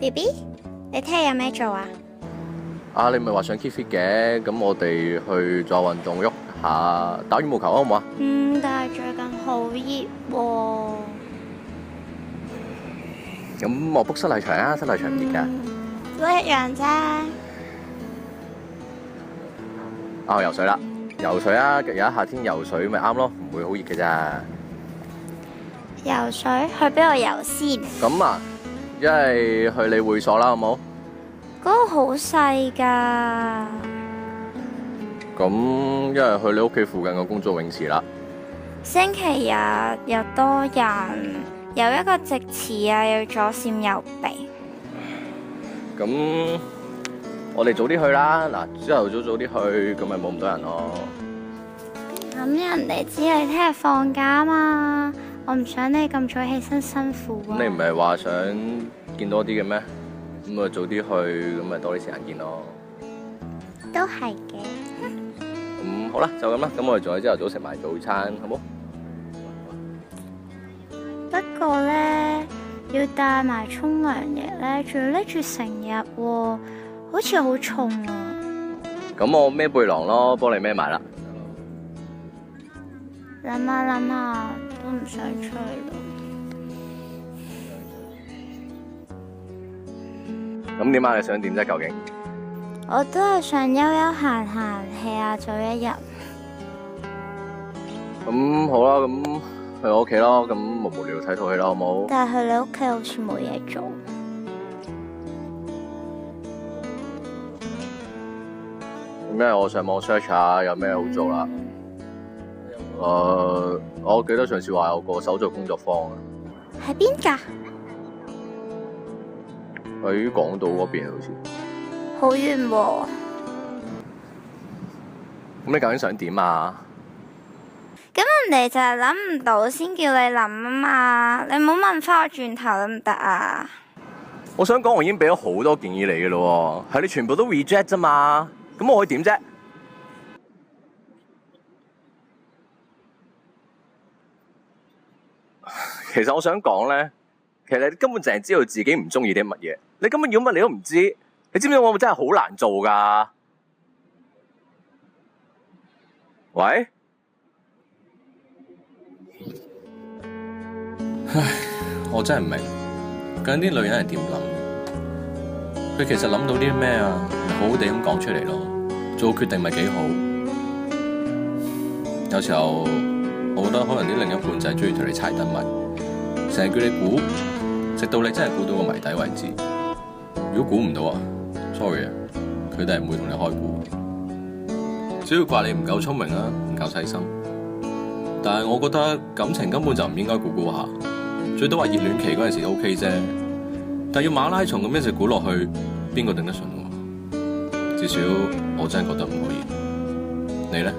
BB，你聽日有咩做啊？你咪話想 keep fit 嘅，咁我哋去做下運動，喐下打羽毛球好唔好啊？但係最近好熱喎。咁我 book 室內場啊，室內場唔熱㗎。都一樣啫。游水啦，游水啊！而家夏天游水咪啱咯，唔會好熱嘅咋。游水去邊度游先？咁啊，一係去你會所啦，好冇？嗰個好細㗎。咁一係去你屋企附近嘅公眾泳池啦。星期日又多人，有一個直池啊，要左閃右避。咁我哋早啲去啦，嗱，朝頭早啲去，咁咪冇咁多人咯。咁人哋知你聽日放假嘛，我唔想你咁早起身辛苦啊。咁你唔係話想見多啲嘅咩？咁啊早啲去，咁咪多啲時間見咯。都係嘅。咁好啦，就咁啦。咁我哋仲喺朝頭早食埋早餐，好冇？不過咧，要帶埋沖涼嘢咧，仲要拎住成日喎，好似好重啊。咁我孭背囊咯，幫你孭埋啦。諗下諗下，都唔想出去咯。咁點啊？你想點啫？究竟？我都係想悠悠閒閒 hea 下做一日。咁好啦，咁去我屋企咯。咁無聊睇套戲啦，好冇？但係去你屋企好似冇嘢做。咁因為我上網 search 下有咩好做啦。我記得上次話有個手作工作坊啊。喺邊㗎？喺港島嗰邊好似。好遠喎。咁你究竟想點啊？咁人哋就係諗唔到先叫你諗啊嘛，你唔好問翻我轉頭得唔得啊？我想講，我已經俾咗好多建議你嘅咯，係你全部都 reject 啫嘛。咁我可以點啫？其實我想講咧，其實你根本淨係知道自己唔中意啲乜嘢，你根本要乜你都唔知。你知唔知我真係好難做噶？喂？唉，我真係唔明，究竟啲女人係點諗？佢其實諗到啲咩啊？好好地咁講出嚟咯，做決定咪幾好。有時候我覺得可能啲另一半就係中意同你猜燈謎，成日叫你估，直到你真係估到個謎底為止。如果估唔到啊，sorry 啊，佢哋係唔會同你開估。只要怪你唔夠聰明啦，唔夠細心。但係我覺得感情根本就唔應該估估下，最多話熱戀期嗰陣時 OK 啫。但係要馬拉松咁一直估落去，邊個頂得順喎？至少我真係覺得唔可以。你咧？